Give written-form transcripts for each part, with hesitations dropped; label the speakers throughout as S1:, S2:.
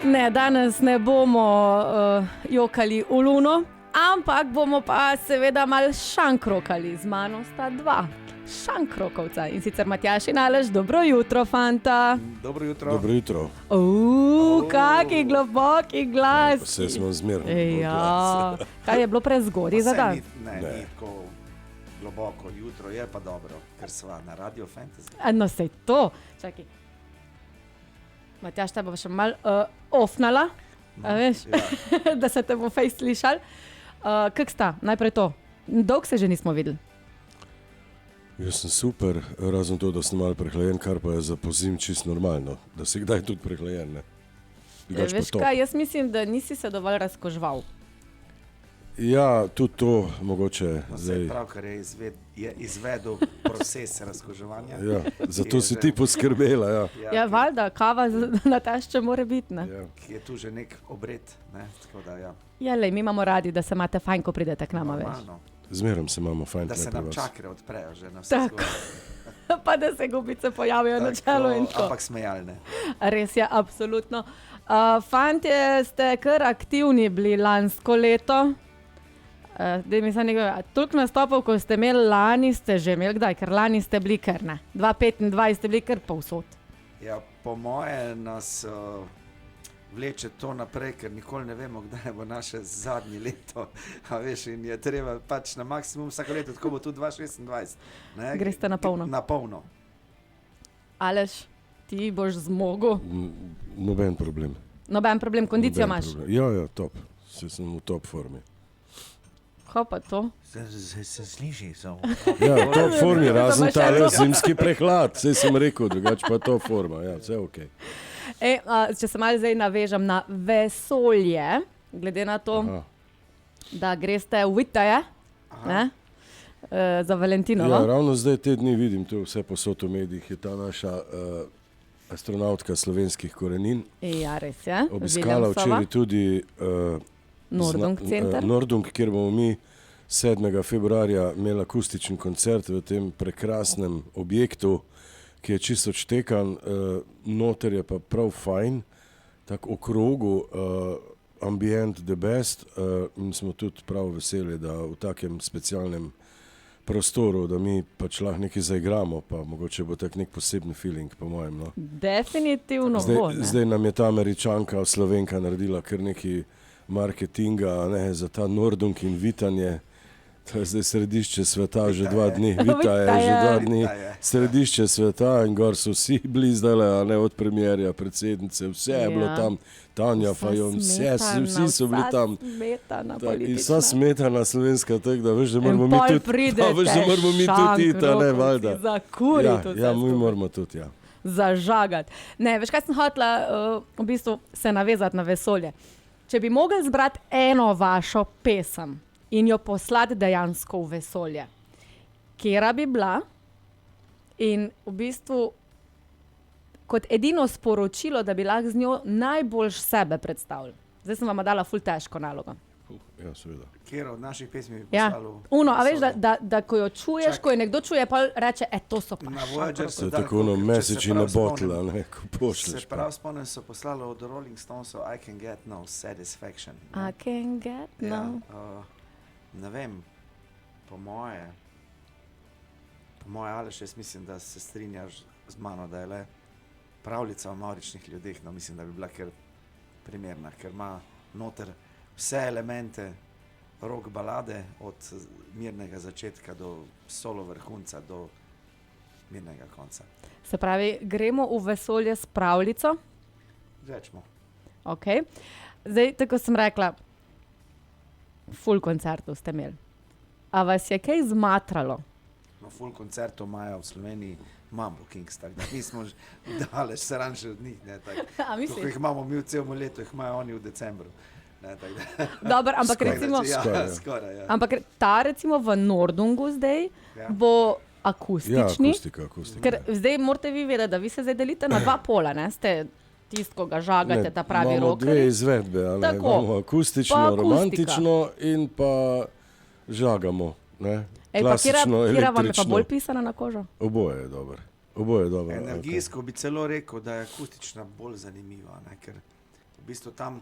S1: Ne, danes ne bomo jokali v luno, ampak bomo pa seveda malo šankrokali. Z mano sta dva šankrokovca in sicer Matjaž in Aleš. Dobro jutro, fanta.
S2: Dobro jutro.
S3: Dobro jutro.
S1: Kaki globoki glas.
S3: Vse smo zmerno.
S1: Ja, kaj je bilo prezgodaj za dan?
S2: Ne, ni tako globoko jutro, je pa dobro, ker sva na Radio Fantasy.
S1: No, sej to. Čakaj. Matjaž, te bo še malo ofnala, veš, ja. Da se te bo fejs slišal. Kak sta? Najprej to. Dolgo se že nismo videli.
S3: Jaz sem super, razen to, da sem malo prehlajen, kar pa je za pozim čisto normalno. Da si kdaj tudi prehlajen, ne?
S1: Veš kaj, jaz mislim, da nisi se dovolj razkožval.
S3: Ja, tudi to mogoče zdaj.
S2: Pravkar je izvedel proces razkoževanja.
S3: Ja, zato si ti poskrbela, ja.
S1: Ja, valjda, kava na tašče mora biti, ne?
S3: Ja.
S2: Je tu že nek obred, ne? Tako da, ja.
S1: Ja, lej, mi imamo radi, da se imate fajn, ko pridete k nama, veš.
S3: Zmerom se imamo fajn.
S2: Da se nam čakre odprejo že na vse
S1: zgore. Pa da se gubice pojavijo na čelu in tako.
S2: Ampak smejalne.
S1: Res je, absolutno. Fantje, ste kar aktivni bili lansko leto. Toliko nastopov, ko ste imeli lani, ste že imeli kdaj, ker lani ste bili kar ne. 2025 ste bili kar povsod.
S2: Ja, po moje nas vleče to naprej, ker nikoli ne vemo, kdaj bo naše zadnje leto. A veš, in je treba pač na maksimum vsako leto, tako bo tudi 2026.
S1: Greste na polno.
S2: Na polno.
S1: Aleš, ti boš zmogel.
S3: Noben problem.
S1: Noben problem, kondicijo imaš?
S3: Ja, top. Sem v top formi.
S1: Kaj pa to?
S2: Se sliši, so.
S3: Ja, top formi, razen tale zimski prehlad. Saj sem rekel, drugače pa top forma. Ja, vse ok.
S1: Če se malo zdaj navežem na vesolje, glede na to, da greste v Itaje, za Valentinovo.
S3: Ja, ravno zdaj te dni vidim, to vse posod v medijih, je ta naša astronautka slovenskih korenin.
S1: Ja, res je.
S3: Obiskala včeraj tudi
S1: Nordung center.
S3: Nordung, kjer bomo mi 7. februarja imeli akustičen koncert v tem prekrasnem objektu, ki je čisto odštekan, noter je pa prav fajn, tako okrogu, ambient the best, in smo tudi prav veseli, da v takem specialnem prostoru, da mi pač lahko nekaj zaigramo, pa mogoče bo tak nek posebni feeling, po mojem. No.
S1: Definitivno bo.
S3: Zdaj nam je ta Američanka, Slovenka naredila kar nekaj marketinga, ne, za ta Nordung in Vitanje. To je zdaj središče sveta že 2 dni. Vita je že 2 dni. Središče sveta in gor so vsi bili zdaj, a ne, od premijerja, predsednice, vse je bilo tam. Tanja Fajon, vsi so bili tam. In vsa smetana slovenska, tako da veš, da moramo mi tudi iti, ne, valjda. Ja, mi moramo tudi, ja.
S1: Zažagati. Ne, veš, kaj sem hotela v bistvu se navezati na vesolje. Če bi mogli zbrati eno vašo pesem in jo poslati dejansko v vesolje, kjera bi bila in v bistvu kot edino sporočilo, da bi lahko z njo najboljš sebe predstavili. Zdaj sem vam dala ful težko nalogo.
S3: Ja, seveda.
S2: Kjer od naših pesmi bi
S1: poslalo? Ja, a veš, da ko jo čuješ, ko jo nekdo čuje, pa reče, to so pa
S3: šankroko. Se tako ono message in a bottle, ne, ko pošleš.
S2: Se prav spomnim, so poslali od Rolling Stonesov I Can Get No Satisfaction.
S1: I Can Get No.
S2: Ne vem, po moje, Aleš, jaz mislim, da se strinjaš z mano, da je le pravljica o mavričnih ljudeh, no mislim, da bi bila kar primerna, ker ima noter vse elemente rock balade, od mirnega začetka do solo vrhunca, do mirnega konca.
S1: Se pravi, gremo v vesolje s pravljico?
S2: Rečemo.
S1: Ok. Zdaj, tako sem rekla, ful koncertov ste imeli. A vas je kaj zmatralo?
S2: No, ful koncertov imajo v Sloveniji Mambo Kings, tako da mi smo daleč se ranjši od njih, ne, tako. Kako jih imamo mi v celom letu, jih imajo oni v decembru.
S1: Dobro, ampak skoraj, recimo,
S2: skoraj, ja.
S1: Ampak ta recimo v Nordungu zdaj bo akustični.
S3: Ja, akustika.
S1: Ker zdaj morate vi vedeti, da vi se zdaj delite na 2 pola, ne? Ste tisto, ko ga žagate, ta pravi rocker.
S3: Imamo 2 izvedbe, ali imamo akustično, romantično in pa žagamo, ne? Klasično, električno.
S1: Kjera vam je pa bolj pisana na kožo?
S3: Oboje je dobro.
S2: Energijsko bi celo rekel, da je akustična bolj zanimiva, ne? Ker v bistvu tam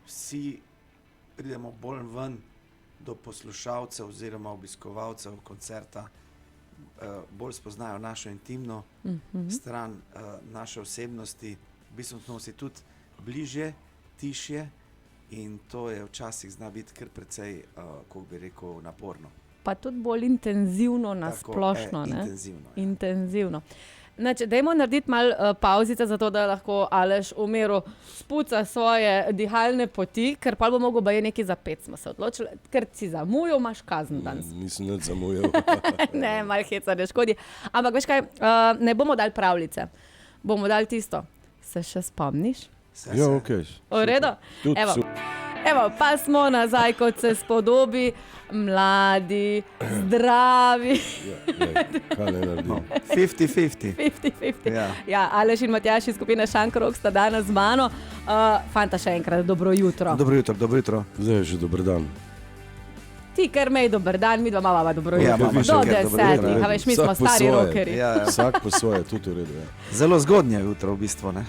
S2: vsi pridemo bolj ven do poslušalcev oziroma obiskovalcev koncerta, bolj spoznajo našo intimno stran, naše osebnosti, v bistvu smo si tudi bližje, tišje in to je včasih zna biti kar precej, kako bi rekel, naporno.
S1: Pa tudi bolj intenzivno na splošno.
S2: Intenzivno. Ja.
S1: Intenzivno. Znači, dajmo narediti malo pauzice, zato da lahko Aleš v miru spuca svoje dihalne poti, ker pa bo mogel baje nekaj za 5, smo se odločili, ker si zamujal, imaš kazen danes.
S3: Nisem nič zamujal.
S1: Ne, malo heca ne škodi. Ampak veš kaj, ne bomo dali pravljice, bomo dali tisto. Se še spomniš?
S3: Ja, okej.
S1: V redu? Evo, pa smo nazaj, kot se spodobi, mladi, zdravi.
S3: Kaj ne naredim?
S2: 50-50.
S1: 50-50. Ja, Aleš in Matjaž iz skupine Šankrok sta danes z mano. Fanta, še enkrat, dobro jutro.
S2: Dobro jutro.
S3: Zdaj je že dober dan.
S1: Ti, ker mej dober dan, mi dva mama dobro jutro.
S2: Ja, mama
S1: do
S2: še
S1: 10, a veš, mi smo stari rokerji.
S2: Ja.
S3: Vsak po svoje, tudi v redu. Ja.
S2: Zelo zgodnje jutro v bistvu. Ne?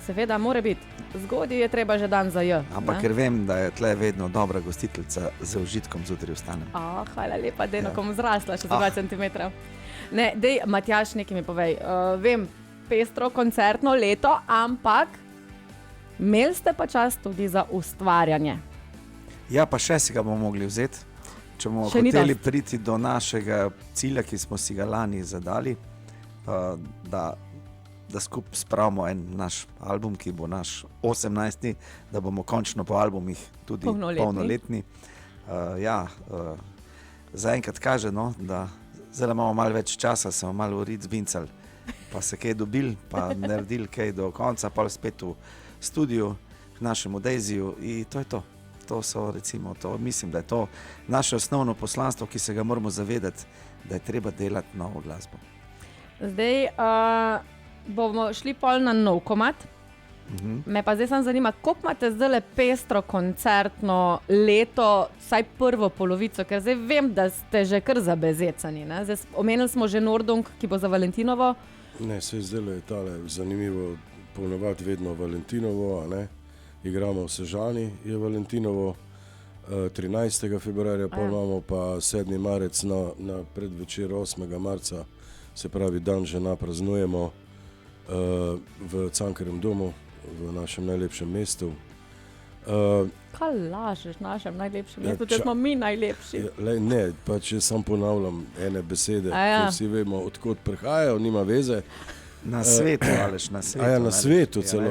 S1: Seveda, mora biti. Zgodaj je treba že dan za J.
S2: Ampak ker vem, da je tle vedno dobra gostiteljica, z užitkom zjutraj vstanem.
S1: Hvala lepa, Deno, kom zrasla še za 2 cm. Ne, dej, Matjaž, nekaj mi povej. Vem, pestro koncertno leto, ampak imeli ste pa čas tudi za ustvarjanje.
S2: Ja, pa še si ga bomo mogli vzeti. Če bomo hoteli priti do našega cilja, ki smo si ga lani zadali, da skupaj spravimo en naš album, ki bo naš 18. da bomo končno po albumih tudi polnoletni. Zaenkrat kaže, no, da zdaj imamo malo več časa, smo malo rit zbincali, pa se kaj dobili, pa naredili kaj do konca, pa spet v studiu k našemu Daisyju in to je to. To so recimo, mislim, da je to naše osnovno poslanstvo, ki se ga moramo zavedati, da je treba delati novo glasbo.
S1: Zdaj bomo šli pol na nov komad. Me pa zdaj samo zanima, koliko imate zdaj pestro koncertno leto, vsaj prvo polovico, ker zdaj vem, da ste že kar zabezecani. Omenili smo že Nordung, ki bo za Valentinovo.
S3: Ne, se je zdaj tale zanimivo, ponovadi vedno Valentinovo, a ne? Igramo v Sežani, je Valentinovo, 13. februarja, pa imamo pa 7. marec na predvečer 8. marca, se pravi dan žena praznujemo v Cankarjevem domu, v našem najlepšem mestu.
S1: Kaj lažeš, našem najlepšem mestu, če smo mi najlepši?
S3: Ne, pa če sam ponavljam ene besede, ki vsi vemo, odkot prihajajo, nima veze.
S2: Na svetu, Aleš, na svetu.
S3: Na svetu celo.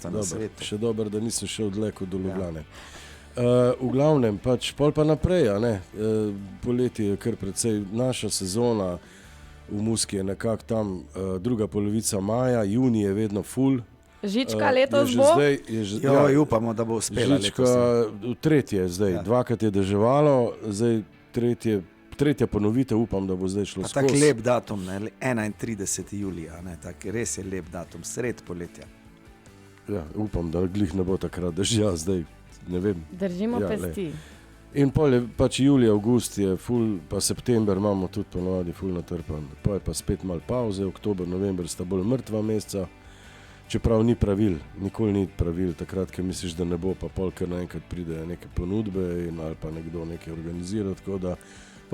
S2: Na svetu.
S3: Še dobro, da nisem šel dleko do Ljubljane. V glavnem, pol pa naprej, poleti je kar precej, naša sezona v Muski je nekako tam druga polovica maja, junij je vedno full.
S1: Žička letos bo?
S2: Upamo, da bo uspela letos.
S3: Žička tretje zdaj, dvakrat je deževalo, zdaj tretja ponovitev, upam, da bo zdaj šlo skozi.
S2: Tako lep datum, 31. julija, tak res je lep datum, sred poletja.
S3: Ja, upam, da glih ne bo takrat dežja, zdaj ne vem.
S1: Držimo pesti.
S3: In pol je pač julij, avgust je full, pa september imamo tudi ponovadi full natrpan. Pa je pa spet malo pauze, oktober, november sta bolj mrtva meseca, čeprav ni pravil, nikoli ni pravil, takrat, ker misliš, da ne bo, pa pol kar naenkrat pride neke ponudbe ali pa nekdo nekaj organizira, tako da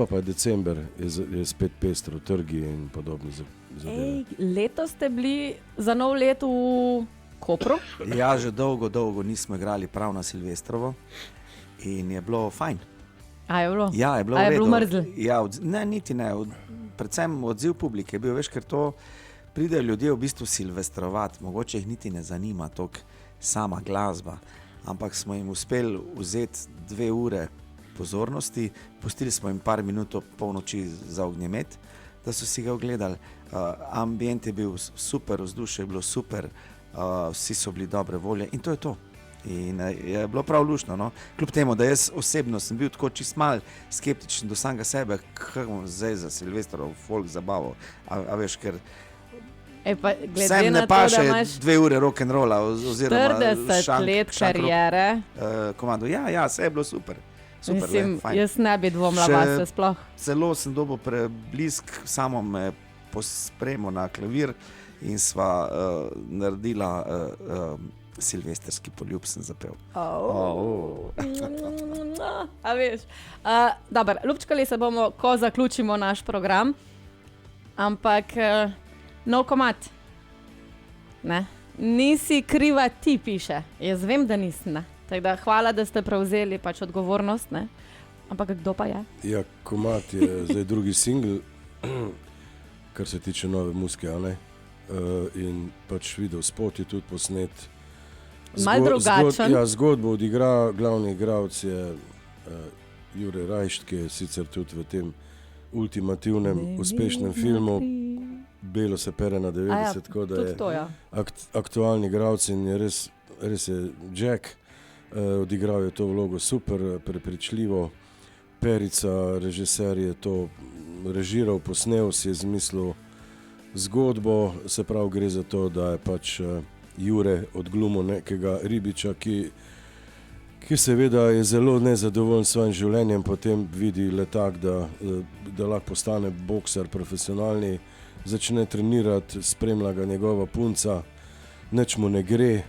S3: pa je december, je spet pestro, trgi in podobne zadeve.
S1: Letos ste bili za nov let v Kopru?
S2: Ja, že dolgo nismo igrali prav na Silvestrovo in je bilo fajn.
S1: A je bilo?
S2: Ja, je bilo
S1: v redu. A je bilo mrzlo?
S2: Ja, ne, niti ne. Predvsem odziv publike je bil, veš, ker to pridejo ljudje v bistvu silvestrovati, mogoče jih niti ne zanima toliko sama glasba, ampak smo jim uspeli vzeti 2 ure pozornosti, pustili smo jim par minut polnoči za ognjemet, da so si ga ogledali. Ambient je bil super, vzdušje je bilo super, vsi so bili dobre volje in to je to. In je bilo prav luštno, no? Kljub temu, da jaz osebno sem bil tako čist mal skeptičen do samega sebe, kaj bom zdaj za Silvestrov folk zabavo, a veš, ker vsem ne paše 2 ure rock'n'rolla oziroma
S1: 40 let karijere.
S2: Komando. Ja, vse je bilo super.
S1: Mislim, jaz ne bi dvomila vase sploh.
S2: Celo sem dobil preblisk, samo me pospremo na klavir in sva naredila Silvestrski poljub sem zapel.
S1: A veš. Dobro, ljubčkali se bomo, ko zaključimo naš program, ampak nov komad. Ne? Nisi kriva, ti piše. Jaz vem, da nisem. Ne? Tako da hvala, da ste prevzeli pač odgovornost. Ne? Ampak kdo pa je?
S3: Ja, komad je zdaj drugi singl, kar se tiče nove muzike, in pač video spot je tudi posnet.
S1: Malo drugačen.
S3: Zgodbo odigra glavni igralec je Jure Rajšt, ki je sicer tudi v tem ultimativnem, uspešnem filmu Belo se pere na 90, tako da je aktualni igralec in je res je Jack, odigral je to vlogo super, prepričljivo. Perica, režiser je to režiral, posnel, si je izmislil zgodbo, se pravi gre za to, da je pač Jure odglumil nekega ribiča, ki seveda je zelo nezadovoljen s svojim življenjem, potem vidi letak, da lahko postane boksar profesionalni, začne trenirati, spremlja ga njegova punca, nič mu ne gre,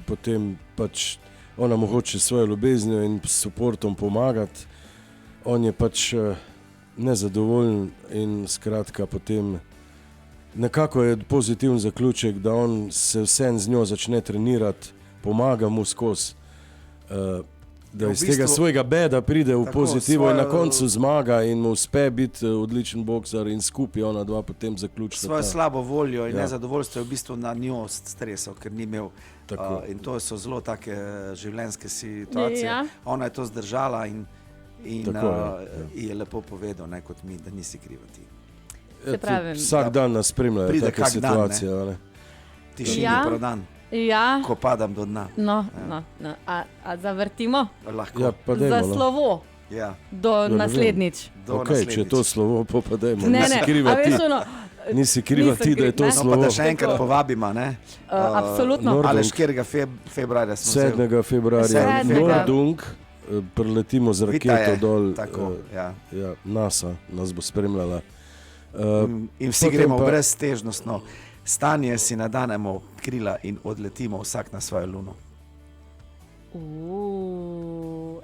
S3: potem pač ona mu hoče svojo ljubeznijo in s suportom pomagati, on je pač nezadovoljen in skratka potem nekako je pozitiven zaključek, da on se vsem z njo začne trenirati, pomaga mu skozi, da iz tega svojega beda pride v pozitivo in na koncu zmaga in mu uspe biti odličen boksar in skupaj ona dva potem zaključita.
S2: Svojo slabo voljo in nezadovoljstvo je v bistvu na njo stresel, ker ni imel. In to so zelo take življenjske situacije. Ja. Ona je to zdržala in je lepo povedal, ne kot mi, da nisi kriva ti.
S3: Vsak dan nas spremljajo take situacije.
S2: Tišini prodan.
S1: Ja.
S2: Ko padam do dna.
S1: A zavrtimo?
S2: Lahko.
S3: Ja, pa dajmo,
S1: za slovo.
S2: Ja.
S1: Do naslednjič.
S3: Če je to slovo, pa dajmo.
S1: Nisi kriva ti.
S3: Nisi kriva ti, da je to slovo.
S2: Pa da še enkrat povabimo, ne?
S1: Absolutno.
S2: Ali 4. februarja smo
S3: 7. februarja Nordung, preletimo z raketo dol.
S2: Tako,
S3: NASA nas bo spremljala.
S2: In vsi gremo breztežnostno. Stanje si nadanemo krila in odletimo vsak na svojo luno.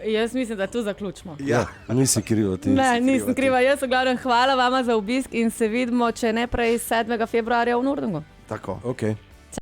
S1: Jaz mislim, da tu zaključimo.
S2: Ja.
S3: Nisi kriva ti.
S1: Ne, nisem kriva. Jaz v glavnem hvala vama za obisk in se vidimo, če ne prej 7. februarja v Nordungu.
S2: Tako.
S3: Okay.